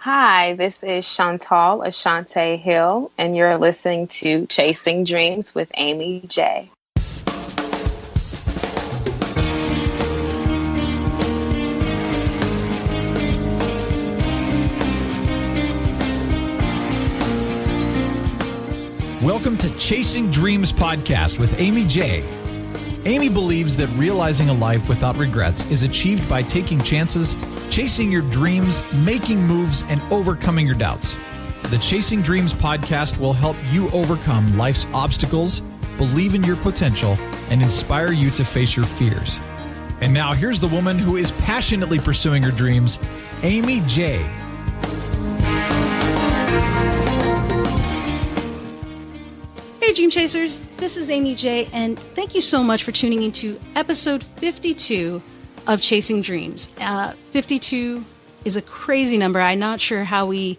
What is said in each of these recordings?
Hi, this is Chantal Ashante Hill, and you're listening to Chasing Dreams with Aimee J. Welcome to Chasing Dreams podcast with Aimee J. Aimee believes that realizing a life without regrets is achieved by taking chances, chasing your dreams, making moves, and overcoming your doubts. The Chasing Dreams podcast will help you overcome life's obstacles, believe in your potential, and inspire you to face your fears. And now here's the woman who is passionately pursuing her dreams, Aimee J. Hey Dream Chasers, this is Aimee J, and thank you so much for tuning into episode 52 of Chasing Dreams. 52 is a crazy number. I'm not sure how we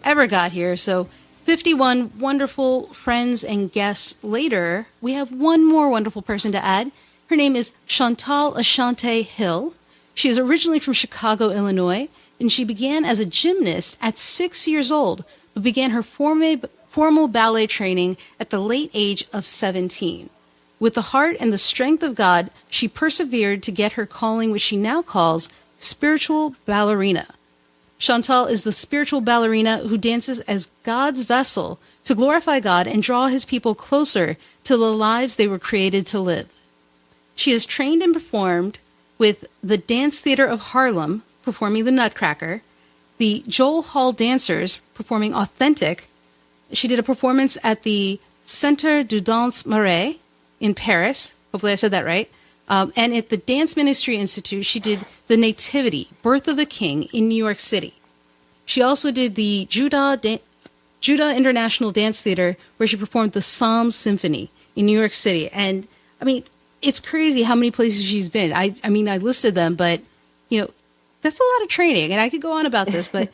ever got here. So 51 wonderful friends and guests later, we have one more wonderful person to add. Her name is Chantal Ashante Hill. She is originally from Chicago, Illinois, and she began as a gymnast at 6 years old, but began her formal ballet training at the late age of 17. With the heart and the strength of God, she persevered to get her calling, which she now calls Spiritual Ballerina. Chantal is the spiritual ballerina who dances as God's vessel to glorify God and draw his people closer to the lives they were created to live. She has trained and performed with the Dance Theatre of Harlem, performing the Nutcracker, the Joel Hall Dancers, performing Authentic. She did a performance at the Centre du Dansê Marais in Paris. Hopefully I said that right. And at the Dance Ministry Institute, she did the Nativity, Birth of the King in New York City. She also did the Judah International Dance Theater, where she performed the Symphony in New York City. And, I mean, it's crazy how many places she's been. I mean, I listed them, but, you know, that's a lot of training. And I could go on about this, but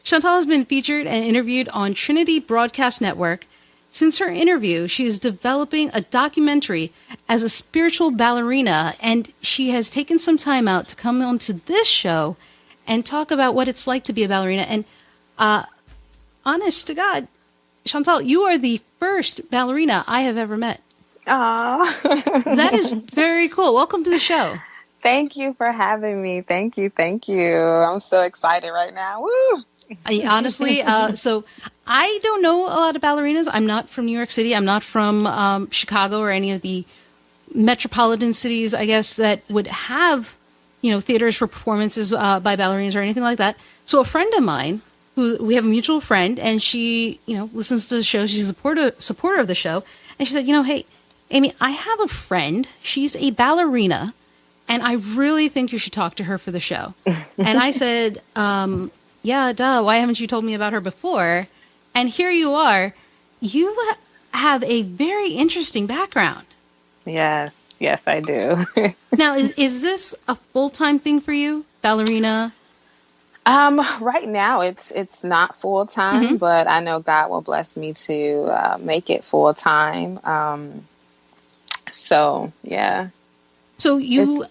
Chantal has been featured and interviewed on Trinity Broadcast Network. Since her interview, she is developing a documentary as a spiritual ballerina, and she has taken some time out to come onto this show and talk about what it's like to be a ballerina. And honest to God, Chantal, you are the first ballerina I have ever met. Aww. That is very cool. Welcome to the show. Thank you for having me. Thank you. I'm so excited right now. Woo! Honestly, so I don't know a lot of ballerinas. I'm not from New York City. I'm not from Chicago or any of the metropolitan cities, I guess, that would have, theaters for performances by ballerinas or anything like that. So a friend of mine, who we have a mutual friend, and she, listens to the show. She's a supporter of the show. And she said, hey, Aimee, I have a friend. She's a ballerina, and I really think you should talk to her for the show. And I said, yeah, duh. Why haven't you told me about her before? And here you are. You have a very interesting background. Yes, I do. Now, is this a full-time thing for you, ballerina? Right now, it's not full-time, but I know God will bless me to make it full-time. So, yeah. So you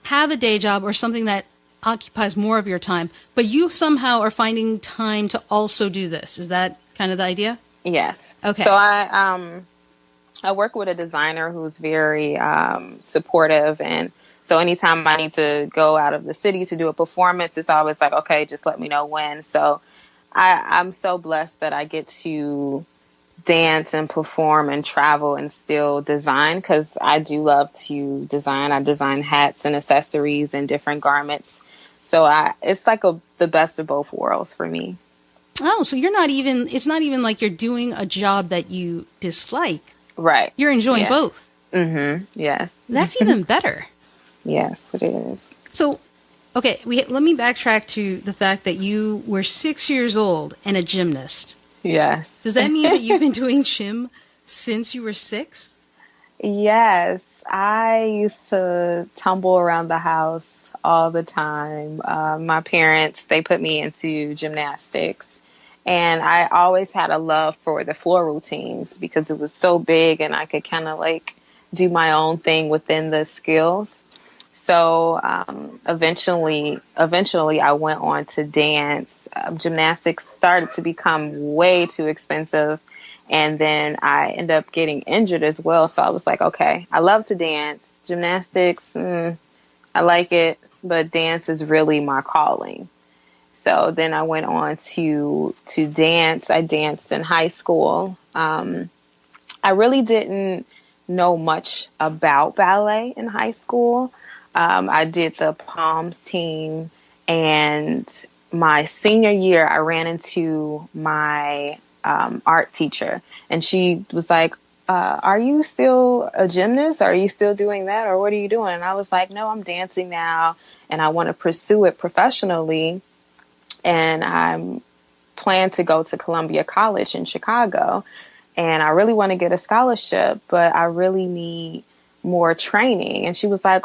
have a day job or something that occupies more of your time, but you somehow are finding time to also do this. Is that kind of the idea? Yes. Okay. So I work with a designer who's very supportive, and so anytime I need to go out of the city to do a performance, it's always like, okay, just let me know when. So I'm so blessed that I get to dance and perform and travel and still design, because I do love to design. I design hats and accessories and different garments. So it's like the best of both worlds for me. Oh, so it's not even like you're doing a job that you dislike. Right. You're enjoying both. Mm-hmm. Yes. That's even better. Yes, it is. So, okay, let me backtrack to the fact that you were 6 years old and a gymnast. Yes. Does that mean that you've been doing gym since you were 6? Yes. I used to tumble around the house all the time. My parents, they put me into gymnastics, and I always had a love for the floor routines because it was so big and I could kind of like do my own thing within the skills. So eventually I went on to dance. Gymnastics started to become way too expensive. And then I ended up getting injured as well. So I was like, okay, I love to dance. Gymnastics, I like it, but dance is really my calling. So then I went on to dance. I danced in high school. I really didn't know much about ballet in high school. I did the Palms team, and my senior year, I ran into my art teacher, and she was like, are you still a gymnast? Are you still doing that? Or what are you doing? And I was like, no, I'm dancing now, and I want to pursue it professionally. And I plan to go to Columbia College in Chicago. And I really want to get a scholarship, but I really need more training. And she was like,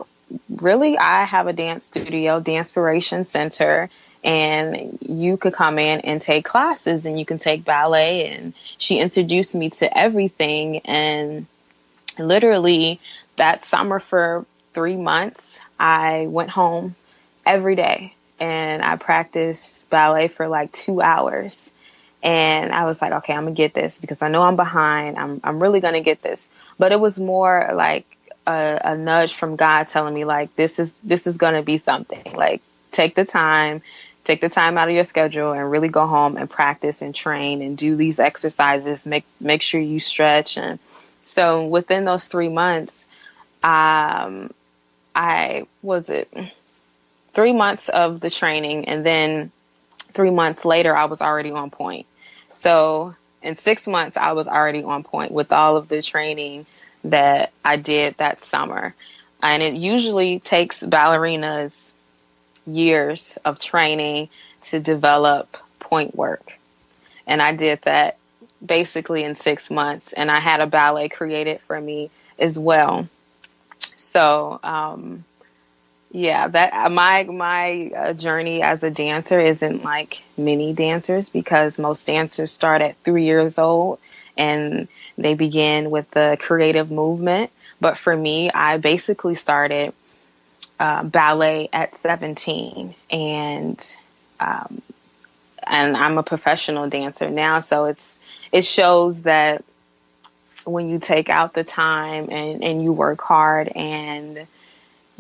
really? I have a dance studio, Danspiration Center, and you could come in and take classes, and you can take ballet. And she introduced me to everything. And literally that summer for 3 months, I went home every day and I practiced ballet for like 2 hours. And I was like, okay, I'm gonna get this because I know I'm behind. I'm really gonna get this. But it was more like a nudge from God telling me like, this is gonna be something. Like, take the time out of your schedule and really go home and practice and train and do these exercises. Make sure you stretch. And so within those 3 months, 3 months of the training, and then 3 months later, I was already on point. So in 6 months, I was already on point with all of the training that I did that summer. And it usually takes ballerinas years of training to develop point work. And I did that basically in 6 months. And I had a ballet created for me as well. So, yeah, that my journey as a dancer isn't like many dancers, because most dancers start at 3 years old and they begin with the creative movement. But for me, I basically started ballet at 17, and I'm a professional dancer now. So it shows that when you take out the time and you work hard and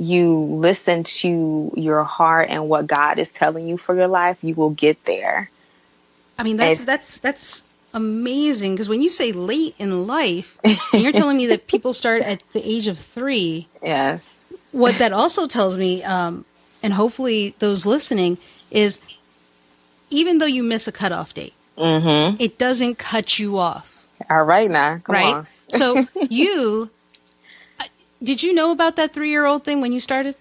you listen to your heart and what God is telling you for your life, you will get there. I mean, that's amazing, because when you say late in life, and you're telling me that people start at the age of 3. Yes. What that also tells me, and hopefully those listening, is even though you miss a cutoff date, it doesn't cut you off. All right, now, come on. So did you know about that 3-year-old thing when you started?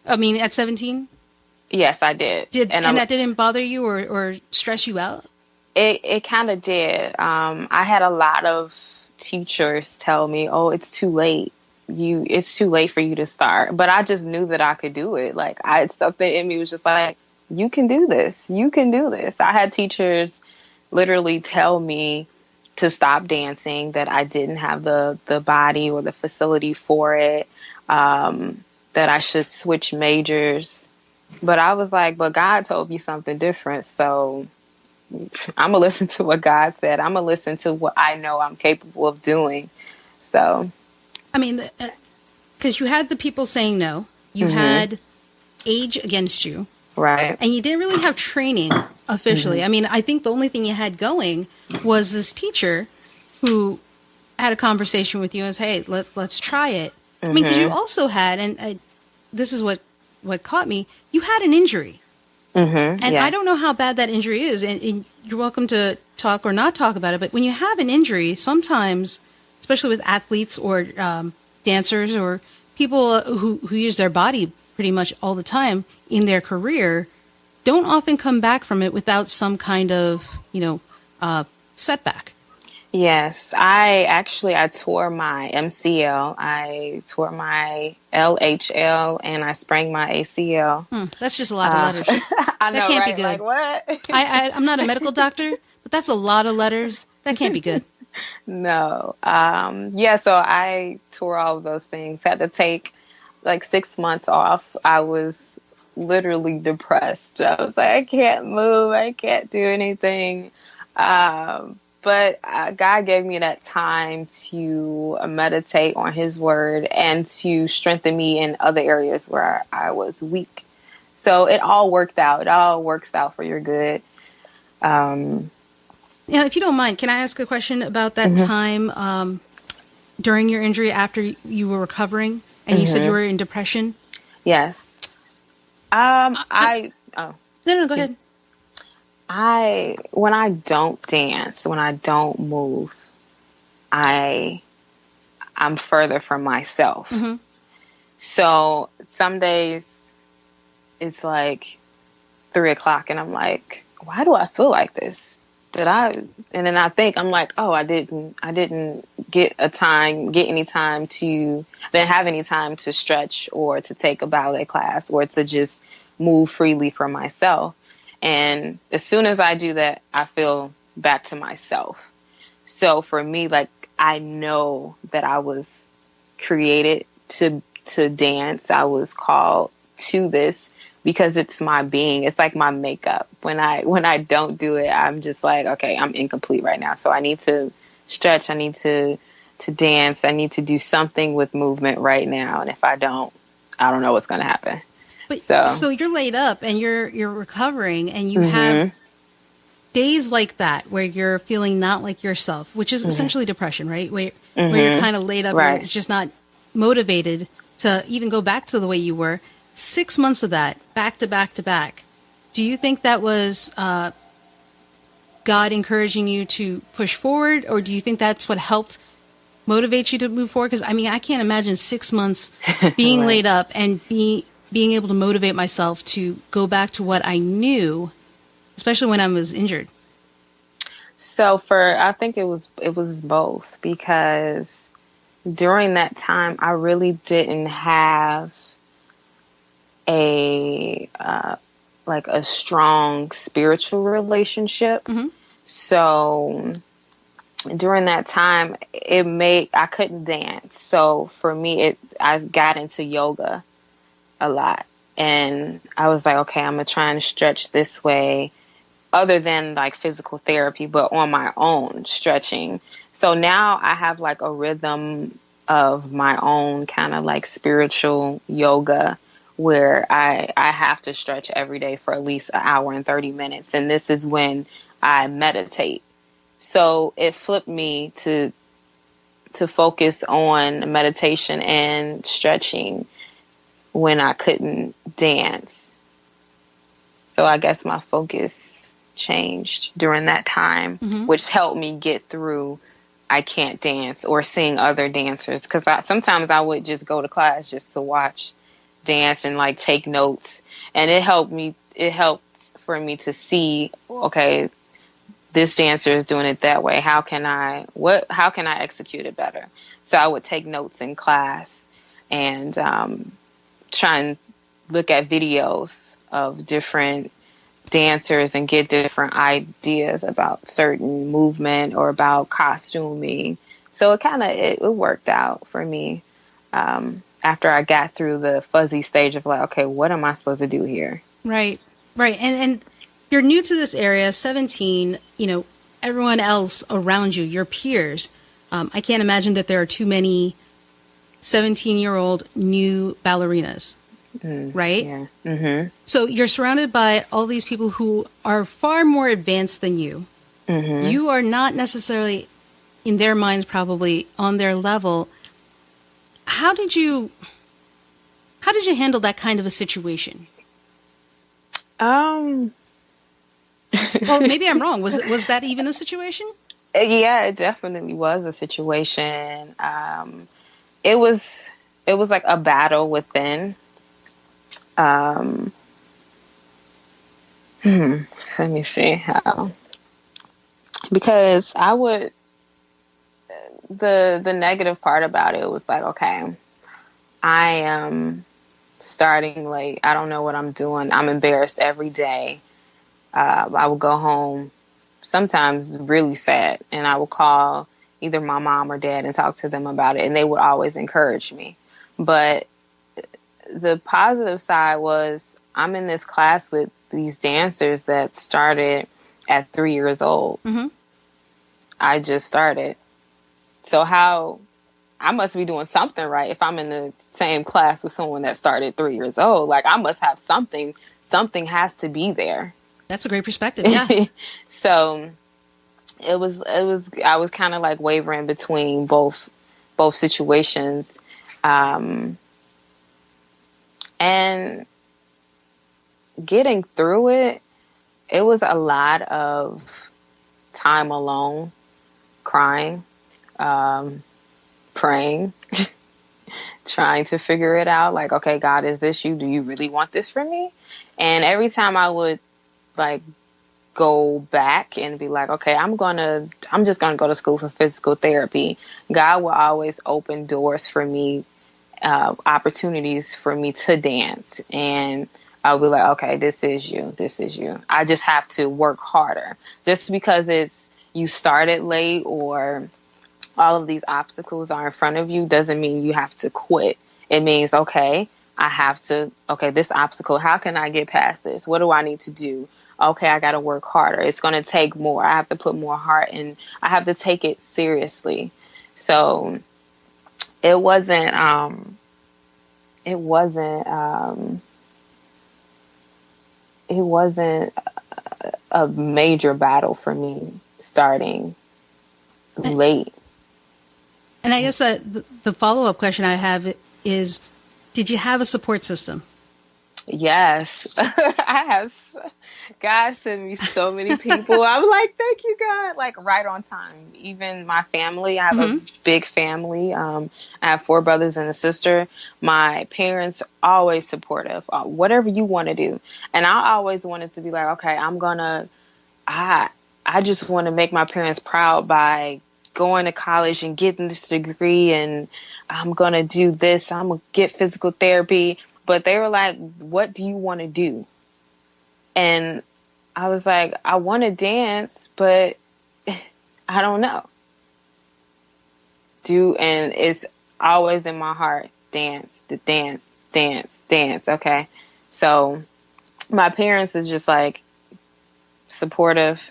I mean, at 17? Yes, I did. And that didn't bother you or stress you out? It kind of did. I had a lot of teachers tell me, "Oh, it's too late. It's too late for you to start." But I just knew that I could do it. Like, something in me was just like, "You can do this. You can do this." I had teachers literally tell me to stop dancing, that I didn't have the body or the facility for it, that I should switch majors. But I was like, but God told me something different. So I'm going to listen to what God said. I'm going to listen to what I know I'm capable of doing. So, I mean, because you had the people saying no, you had age against you. Right. And you didn't really have training officially. I mean, I think the only thing you had going was this teacher who had a conversation with you and said, hey, let's try it. I mean, because you also had, and this is what caught me, you had an injury. And I don't know how bad that injury is. And you're welcome to talk or not talk about it. But when you have an injury, sometimes, especially with athletes or dancers or people who use their body pretty much all the time in their career, don't often come back from it without some kind of, setback. Yes, I tore my MCL, I tore my LHL, and I sprained my ACL. That's just a lot of letters. I know, that can't right? be good. Like, what? I'm not a medical doctor, but that's a lot of letters. That can't be good. No. So I tore all of those things. Had to take like 6 months off, I was literally depressed. I was like, I can't move. I can't do anything. But God gave me that time to meditate on his word and to strengthen me in other areas where I was weak. So it all worked out. It all works out for your good. Yeah, if you don't mind, can I ask a question about that time during your injury after you were recovering and you said you were in depression? Yes. No, go ahead. When I don't dance, when I don't move, I'm further from myself. So some days it's like 3:00 and I'm like, why do I feel like this? And then I think I'm like, oh, I didn't get any time to, I didn't have any time to stretch or to take a ballet class or to just move freely for myself. And as soon as I do that, I feel back to myself. So for me, like, I know that I was created to dance. I was called to this because it's my being. It's like my makeup. When I don't do it, I'm just like, okay, I'm incomplete right now. So I need to stretch. I need to dance. I need to do something with movement right now. And if I don't know what's going to happen. But so you're laid up and you're recovering and you have days like that where you're feeling not like yourself, which is essentially depression, right? Where you're kind of laid up and you're just not motivated to even go back to the way you were. 6 months of that, back to back to back. Do you think that was God encouraging you to push forward, or do you think that's what helped motivate you to move forward? Because, I mean, I can't imagine 6 months being laid up and being able to motivate myself to go back to what I knew, especially when I was injured. So I think it was both, because during that time, I really didn't have a strong spiritual relationship. So during that time, I couldn't dance. So for me, I got into yoga a lot, and I was like, okay, I'm gonna try and stretch this way, other than like physical therapy, but on my own stretching. So now I have like a rhythm of my own kind of like spiritual yoga where I have to stretch every day for at least an hour and 30 minutes. And this is when I meditate. So it flipped me to focus on meditation and stretching when I couldn't dance. So I guess my focus changed during that time, which helped me get through I can't dance or seeing other dancers. Because sometimes I would just go to class just to watch dance and like take notes, and it helped for me to see, okay, this dancer is doing it that way. How can I execute it better? So I would take notes in class and try and look at videos of different dancers and get different ideas about certain movement or about costuming. So it worked out for me. After I got through the fuzzy stage of like, okay, what am I supposed to do here? Right. And you're new to this area, 17, everyone else around you, your peers. I can't imagine that there are too many 17-year-old new ballerinas, right? Yeah. So you're surrounded by all these people who are far more advanced than you. You are not necessarily, in their minds, probably on their level. How did you handle that kind of a situation? Well, maybe I'm wrong. Was that even a situation? Yeah, it definitely was a situation. It was like a battle within. Let me see how. Because the negative part about it was like, okay, I am starting late. I don't know what I'm doing. I'm embarrassed every day. I would go home sometimes really sad, and I would call either my mom or dad and talk to them about it, and they would always encourage me. But the positive side was I'm in this class with these dancers that started at 3 years old. Mm-hmm. I just started. So how I must be doing something right if I'm in the same class with someone that started 3 years old. Like, I must have something. Something has to be there. That's a great perspective. Yeah. So I was kind of like wavering between both situations. And getting through it, it was a lot of time alone, crying, praying, trying to figure it out. Like, okay, God, is this you? Do you really want this for me? And every time I would like go back and be like, okay, I'm just gonna go to school for physical therapy, God will always open doors for me, opportunities for me to dance. And I'll be like, okay, this is you. I just have to work harder. Just because you started late or all of these obstacles are in front of you doesn't mean you have to quit. It means, okay, this obstacle, how can I get past this? What do I need to do? Okay, I got to work harder. It's going to take more. I have to put more heart in. I have to take it seriously. So it wasn't a major battle for me starting late. And I guess the follow-up question I have is, did you have a support system? Yes. God sent me so many people. I'm like, thank you, God. Like, right on time. Even my family, I have a big family. I have 4 brothers and a sister. My parents always supportive. Whatever you want to do. And I always wanted to be like, okay, I just want to make my parents proud by going to college and getting this degree, and I'm going to do this. I'm going to get physical therapy. But they were like, what do you want to do? And I was like, I want to dance, but I don't know. And it's always in my heart, dance. Okay. So my parents is just like supportive.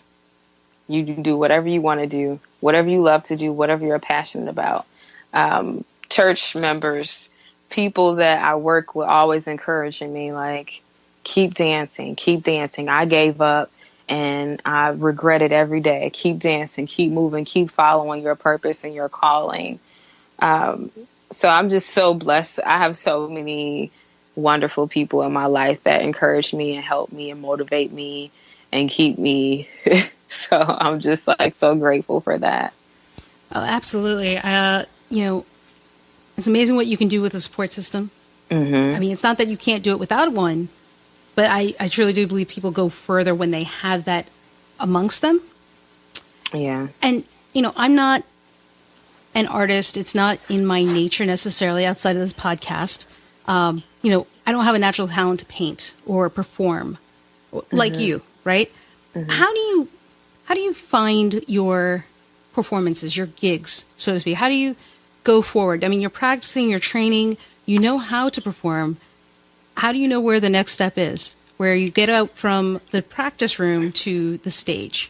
You can do whatever you want to do, whatever you love to do, whatever you're passionate about. Church members, people that I work with always encouraging me, like, keep dancing. I gave up and I regret it every day. Keep dancing, keep moving, keep following your purpose and your calling. So I'm just so blessed. I have so many wonderful people in my life that encourage me and help me and motivate me and keep me. So I'm just like so grateful for that. Oh, absolutely. It's amazing what you can do with a support system. Mm-hmm. I mean, it's not that you can't do it without one, but I truly do believe people go further when they have that amongst them. Yeah. And, I'm not an artist. It's not in my nature necessarily outside of this podcast. I don't have a natural talent to paint or perform like you, right? Mm-hmm. How do you find your performances, your gigs, so to speak? How do you go forward? I mean, you're practicing, you're training, you know how to perform. How do you know where the next step is, where you get out from the practice room to the stage?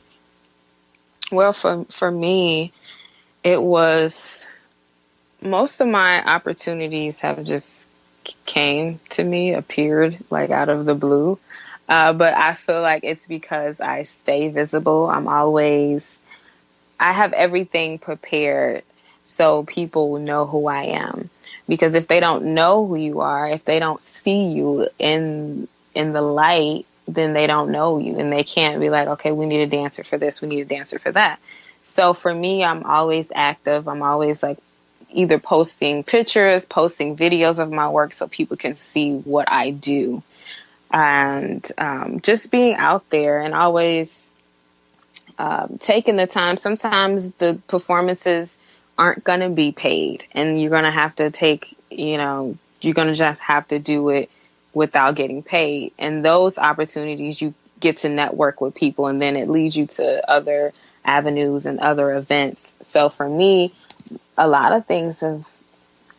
Well, for me, it was, most of my opportunities have just appeared like out of the blue. But I feel like it's because I stay visible. I have everything prepared so people will know who I am. Because if they don't know who you are, if they don't see you in the light, then they don't know you. And they can't be like, okay, we need a dancer for this, we need a dancer for that. So for me, I'm always active. I'm always like either posting pictures, posting videos of my work so people can see what I do. And just being out there and always taking the time. Sometimes the performances aren't going to be paid, and you're going to have to you're going to just have to do it without getting paid. And those opportunities, you get to network with people, and then it leads you to other avenues and other events. So for me, a lot of things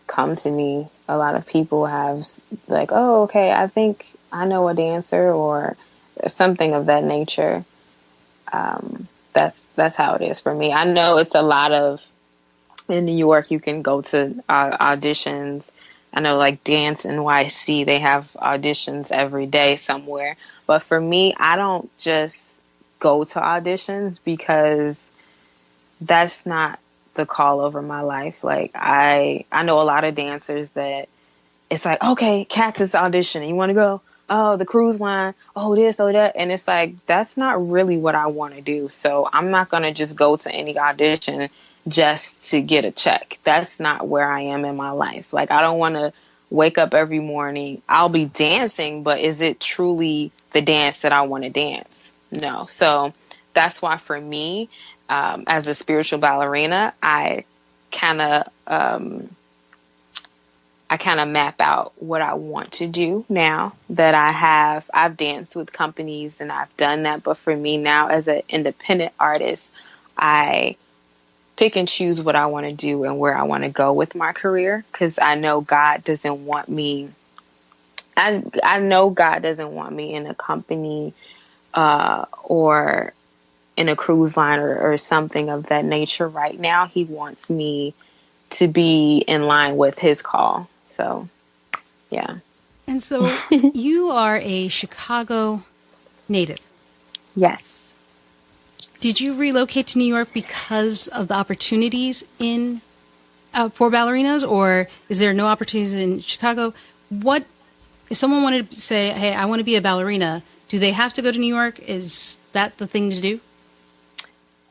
come to me. A lot of people have like, oh, okay, I think I know a dancer or something of that nature. That's how it is for me. I know it's a lot of, in New York, you can go to auditions. I know like Dance NYC, they have auditions every day somewhere. But for me, I don't just go to auditions because that's not the call over my life. Like I know a lot of dancers that it's like, okay, Cats is auditioning. You want to go? Oh, the cruise line. Oh, this, oh, that. And it's like, that's not really what I want to do. So I'm not going to just go to any audition just to get a check. That's not where I am in my life. Like, I don't want to wake up every morning. I'll be dancing, but is it truly the dance that I want to dance? No. So that's why for me, as a spiritual ballerina, I kind of map out what I want to do now that I've danced with companies and I've done that. But for me now as an independent artist, I pick and choose what I want to do and where I want to go with my career. Cause I know God doesn't want me. I know God doesn't want me in a company, or in a cruise line or something of that nature right now. He wants me to be in line with his call. So, yeah. And so you are a Chicago native. Yes. Did you relocate to New York because of the opportunities in for ballerinas, or is there no opportunities in Chicago? What if someone wanted to say, hey, I want to be a ballerina, do they have to go to New York? Is that the thing to do?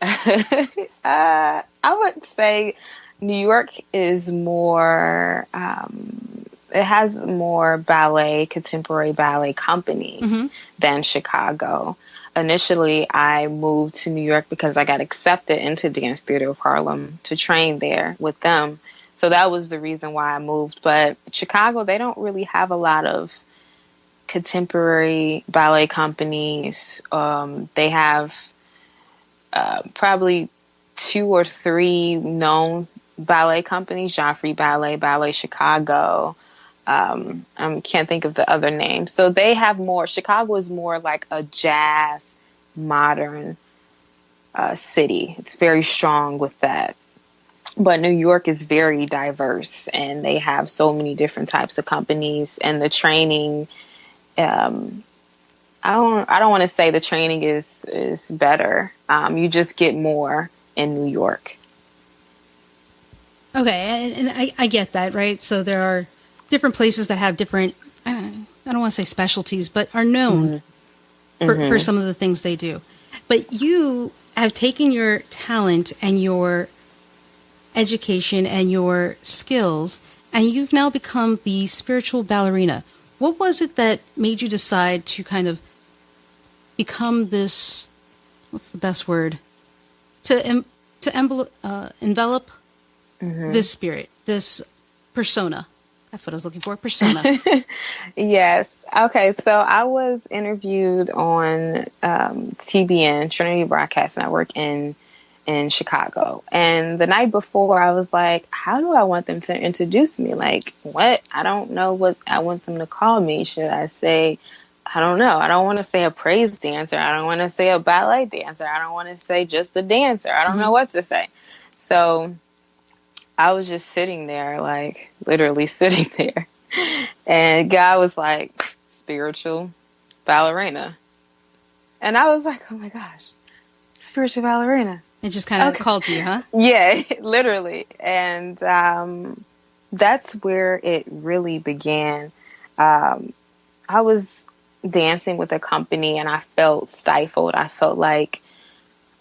I would say New York is more, it has more ballet, contemporary ballet companies than Chicago. Initially, I moved to New York because I got accepted into Dance Theatre of Harlem to train there with them. So that was the reason why I moved. But Chicago, they don't really have a lot of contemporary ballet companies. They have probably 2 or 3 known ballet companies: Joffrey Ballet, Ballet Chicago. I can't think of the other names. So they have more. Chicago is more like a jazz, modern city. It's very strong with that. But New York is very diverse, and they have so many different types of companies, and the training. I don't want to say the training is better. You just get more in New York. Okay, and I get that, right? So there are different places that have different, I don't want to say specialties, but are known for some of the things they do. But you have taken your talent and your education and your skills, and you've now become the spiritual ballerina. What was it that made you decide to kind of become this, what's the best word, to envelop this spirit, this persona? That's what I was looking for, persona. Yes. Okay, so I was interviewed on TBN, Trinity Broadcast Network in Chicago. And the night before, I was like, how do I want them to introduce me? Like, what? I don't know what I want them to call me. Should I say, I don't know. I don't want to say a praise dancer. I don't want to say a ballet dancer. I don't want to say just a dancer. I don't know what to say. So I was just sitting there, like literally sitting there. And God was like, spiritual ballerina. And I was like, oh my gosh, spiritual ballerina. It just kind of called to you, huh? Yeah, literally. And that's where it really began. I was dancing with a company and I felt stifled. I felt like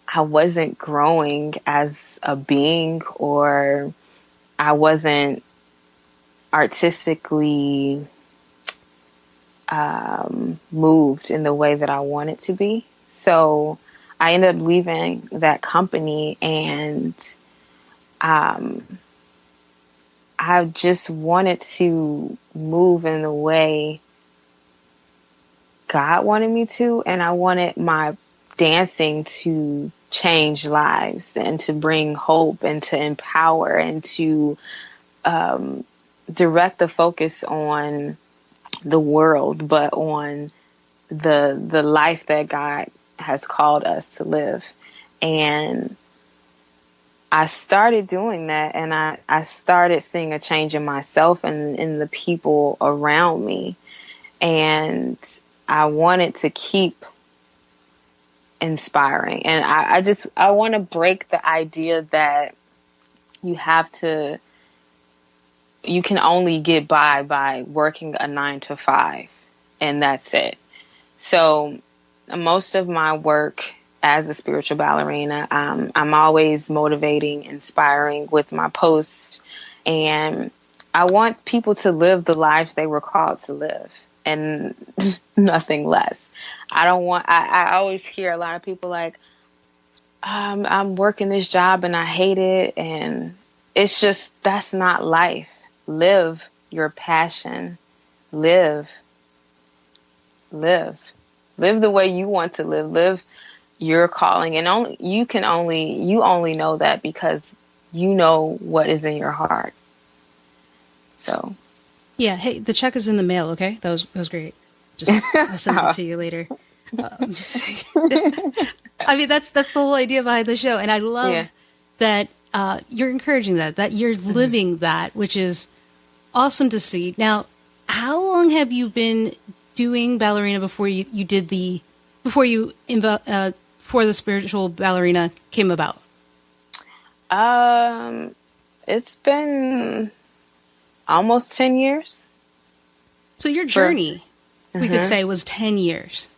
I wasn't growing as a being, or I wasn't artistically moved in the way that I wanted to be. So I ended up leaving that company, and I just wanted to move in the way God wanted me to, and I wanted my dancing to change lives and to bring hope and to empower and to direct the focus on the world, but on the life that God has called us to live. And I started doing that, and I started seeing a change in myself and in the people around me. And I wanted to keep inspiring. And I want to break the idea that you can only get by working a 9 to 5, and that's it. So most of my work as a spiritual ballerina, I'm always motivating, inspiring with my posts, and I want people to live the lives they were called to live, and nothing less. I always hear a lot of people like, I'm working this job and I hate it, and it's just, that's not life. Live your passion. Live the way you want to live. Live your calling, and you only know that because you know what is in your heart. So, yeah. Hey, the check is in the mail. Okay, that was great. Just I'll send it to you later. I mean, that's the whole idea behind the show, and I love that you're encouraging that you're living that, which is awesome to see. Now, how long have you been doing ballerina before the Spiritual Ballerina came about? It's been almost 10 years. So your journey, we could say, was 10 years,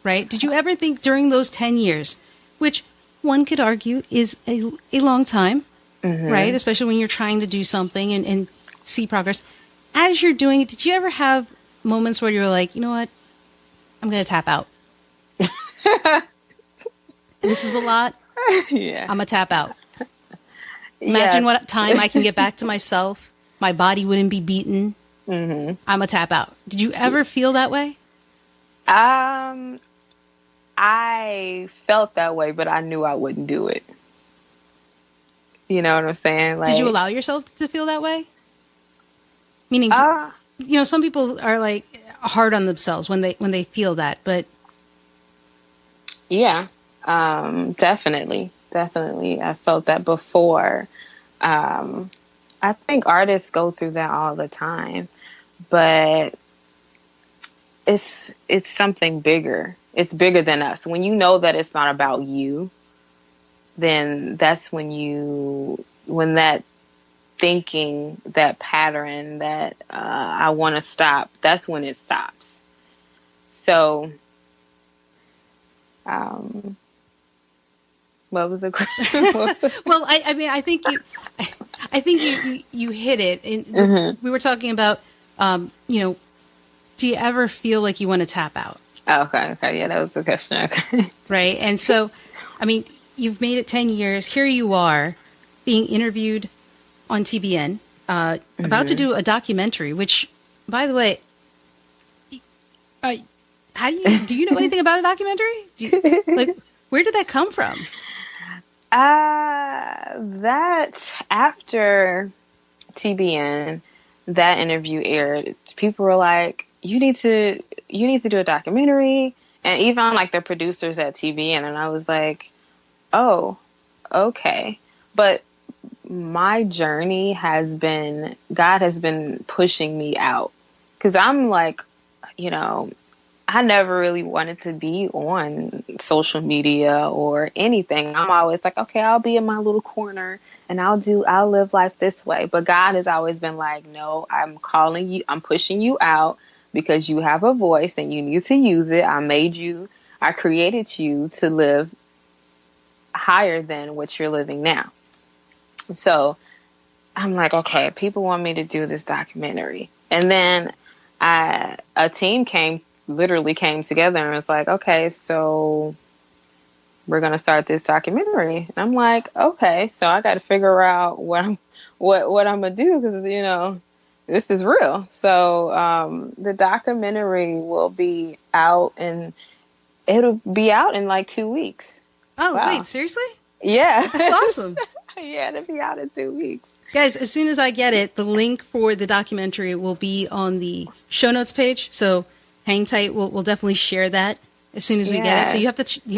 right? Did you ever think during those 10 years, which one could argue is a long time, right? Especially when you're trying to do something and see progress. As you're doing it, did you ever have moments where you're like, you know what, I'm going to tap out? This is a lot. Yeah. I'm going to tap out. Imagine what time I can get back to myself. My body wouldn't be beaten. I'm going to tap out. Did you ever feel that way? I felt that way, but I knew I wouldn't do it. You know what I'm saying? Like, did you allow yourself to feel that way? Meaning, some people are like hard on themselves when they feel that, but yeah, definitely. I felt that before. I think artists go through that all the time, but it's something bigger. It's bigger than us. When you know that it's not about you, then that's when that thinking, that pattern, that I want to stop, that's when it stops. So, what was the question? Well, I mean, I think you hit it. And we were talking about, do you ever feel like you want to tap out? Oh, okay. Yeah, that was the question. Okay. Right. And so, I mean, you've made it 10 years. Here you are being interviewed on TBN, about to do a documentary, which, by the way, do you know anything about a documentary? Where did that come from? That after TBN, that interview aired, people were like, you need to do a documentary. And even like the producers at TBN, and I was like, oh, okay. But my journey God has been pushing me out, because I'm like, I never really wanted to be on social media or anything. I'm always like, okay, I'll be in my little corner and I'll live life this way. But God has always been like, no, I'm calling you, I'm pushing you out because you have a voice and you need to use it. I created you to live higher than what you're living now. So I'm like, okay, people want me to do this documentary. And then a team literally came together and was like, okay, so we're going to start this documentary. And I'm like, okay, so I got to figure out what I'm going to do, because, this is real. So the documentary will be out, and it'll be out in like 2 weeks. Oh, wow. Wait, seriously? Yeah. That's awesome. Yeah, it'll be out in 2 weeks. Guys, as soon as I get it, the link for the documentary will be on the show notes page. So hang tight. We'll definitely share that as soon as we get it. So you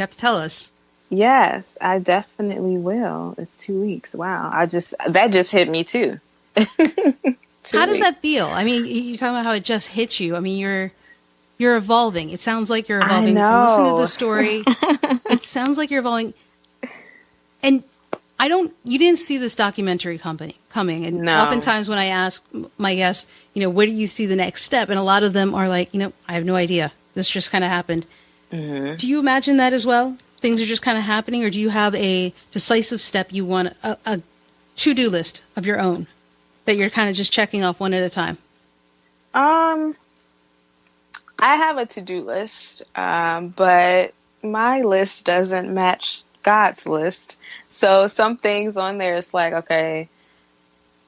have to tell us. Yes, I definitely will. It's 2 weeks. Wow. That just hit me too. How does that feel? I mean, you're talking about how it just hit you. I mean, you're evolving. It sounds like you're evolving. From listening to the story, it sounds like you're evolving. And you didn't see this documentary coming. And oftentimes when I ask my guests, where do you see the next step? And a lot of them are like, I have no idea. This just kind of happened. Mm-hmm. Do you imagine that as well? Things are just kind of happening, or do you have a decisive step you want, a to-do list of your own that you're kind of just checking off one at a time? I have a to-do list, but my list doesn't match God's list. So some things on there, it's like, okay,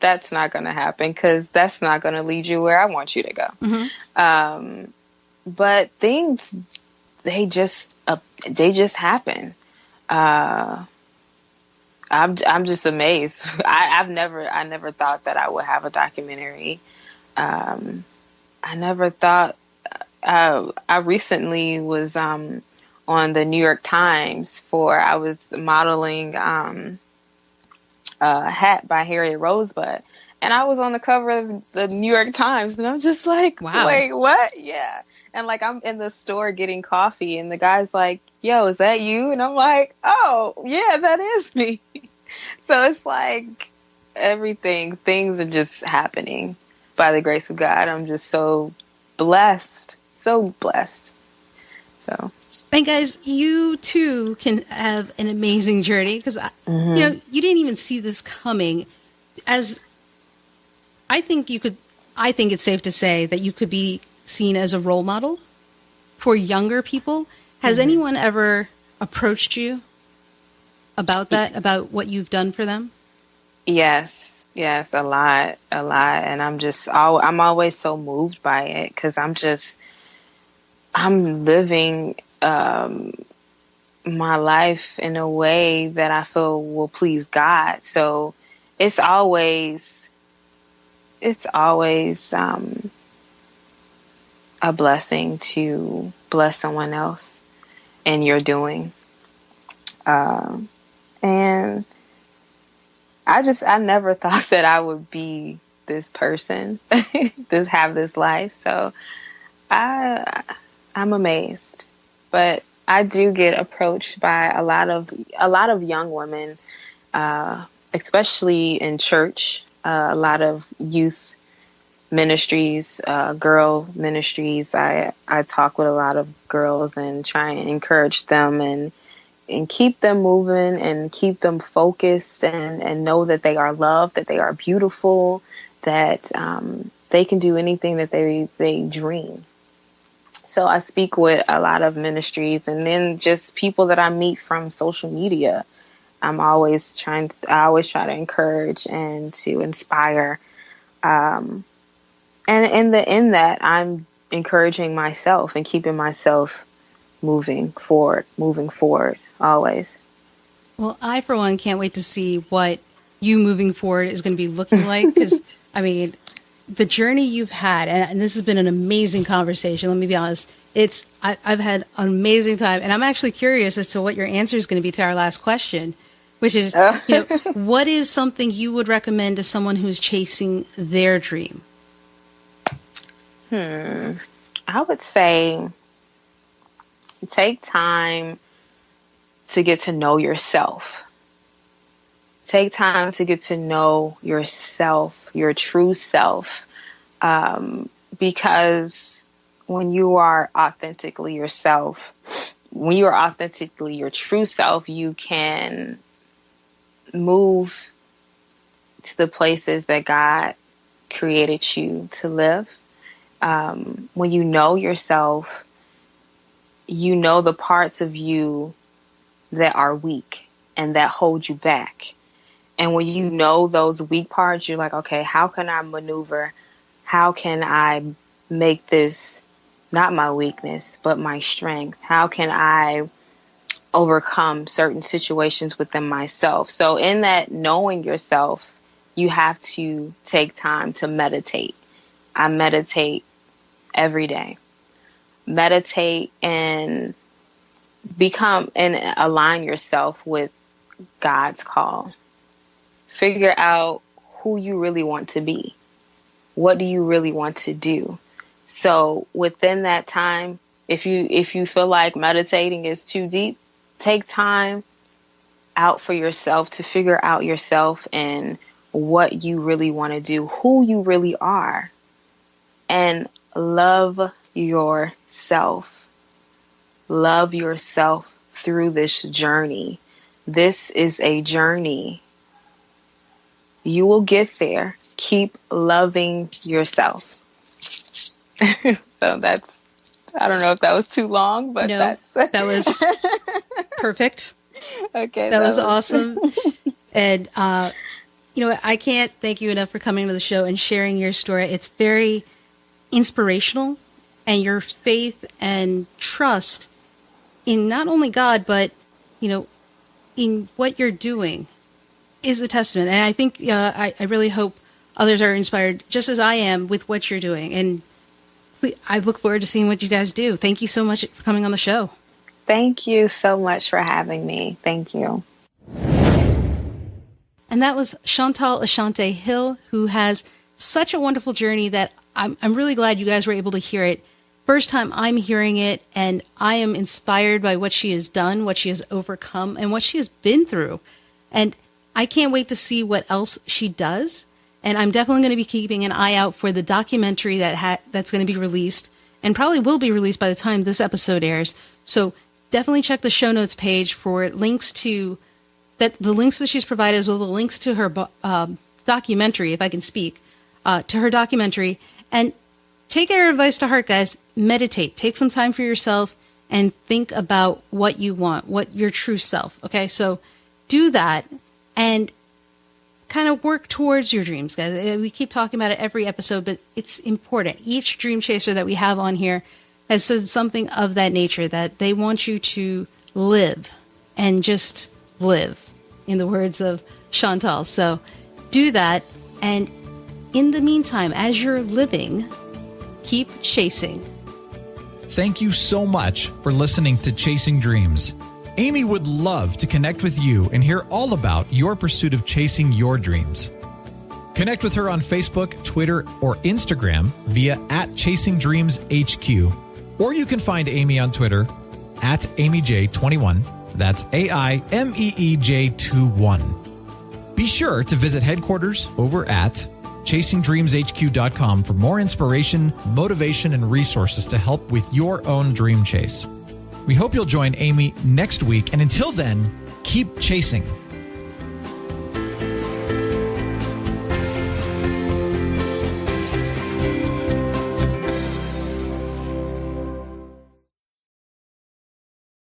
that's not going to happen because that's not going to lead you where I want you to go. Mm-hmm. But things, they just happen. I'm just amazed. I never thought that I would have a documentary. I never thought. I recently was on the New York Times I was modeling a hat by Harriet Rosebud, and I was on the cover of the New York Times, and I'm just like, wow. Wait, what? Yeah. And like, I'm in the store getting coffee, and the guy's like, yo, is that you? And I'm like, oh, yeah, that is me. So it's like things are just happening by the grace of God. I'm just so blessed. So blessed. So. And guys, you too can have an amazing journey because, you didn't even see this coming. As I think it's safe to say that you could be seen as a role model for younger people. Has anyone ever approached you about that, about what you've done for them? Yes, a lot. And I'm always so moved by it because I'm living my life in a way that I feel will please God. So it's always a blessing to bless someone else in your doing. And I never thought that I would be this person, have this life. So I'm amazed, but I do get approached by a lot of young women, especially in church, a lot of youth ministries, girl ministries. I talk with a lot of girls and try and encourage them and keep them moving and keep them focused and know that they are loved, that they are beautiful, that they can do anything that they dream. So I speak with a lot of ministries, and then just people that I meet from social media. I always try to encourage and to inspire. And in that, I'm encouraging myself and keeping myself moving forward always. Well, I, for one, can't wait to see what you moving forward is going to be looking like. Because, I mean, the journey you've had, and this has been an amazing conversation. Let me be honest. I've had an amazing time, and I'm actually curious as to what your answer is going to be to our last question, which is, what is something you would recommend to someone who's chasing their dream? I would say take time to get to know yourself. Take time to get to know yourself, your true self, because when you are authentically yourself, when you are authentically your true self, you can move to the places that God created you to live. When you know yourself, you know the parts of you that are weak and that hold you back. And when you know those weak parts, you're like, okay, how can I maneuver? How can I make this not my weakness, but my strength? How can I overcome certain situations within myself? So in that knowing yourself, you have to take time to meditate. I meditate every day. Meditate and become and align yourself with God's call. Figure out who you really want to be. What do you really want to do? So within that time, if you feel like meditating is too deep, take time out for yourself to figure out yourself and what you really want to do, who you really are, and love yourself. Love yourself through this journey. This is a journey. You will get there. Keep loving yourself. So that's, I don't know if that was too long, but no, that was perfect. Okay. That was awesome. And, I can't thank you enough for coming to the show and sharing your story. It's very inspirational, and your faith and trust in not only God, but, in what you're doing is a testament. And I think I really hope others are inspired, just as I am, with what you're doing. And I look forward to seeing what you guys do. Thank you so much for coming on the show. Thank you so much for having me. Thank you. And that was Chantal Ashante Hill, who has such a wonderful journey that I'm really glad you guys were able to hear it. First time I'm hearing it, and I am inspired by what she has done, what she has overcome, and what she has been through. And I can't wait to see what else she does. And I'm definitely going to be keeping an eye out for the documentary that's going to be released, and probably will be released by the time this episode airs. So definitely check the show notes page for links to the links that she's provided, as well as the links to her documentary, if I can speak, to her documentary. And take our advice to heart, guys. Meditate. Take some time for yourself and think about what you want, what your true self. Okay, so do that and kind of work towards your dreams, guys. We keep talking about it every episode, but it's important. Each dream chaser that we have on here has said something of that nature, that they want you to live and just live, in the words of Chantal. So do that. And in the meantime, as you're living, keep chasing. Thank you so much for listening to Chasing Dreams. Aimee would love to connect with you and hear all about your pursuit of chasing your dreams. Connect with her on Facebook, Twitter, or Instagram via @ChasingDreamsHQ. Or you can find Aimee on Twitter @AimeeJ21. That's AIMEEJ21. Be sure to visit headquarters over at ChasingDreamsHQ.com for more inspiration, motivation, and resources to help with your own dream chase. We hope you'll join Aimee next week, and until then, keep chasing.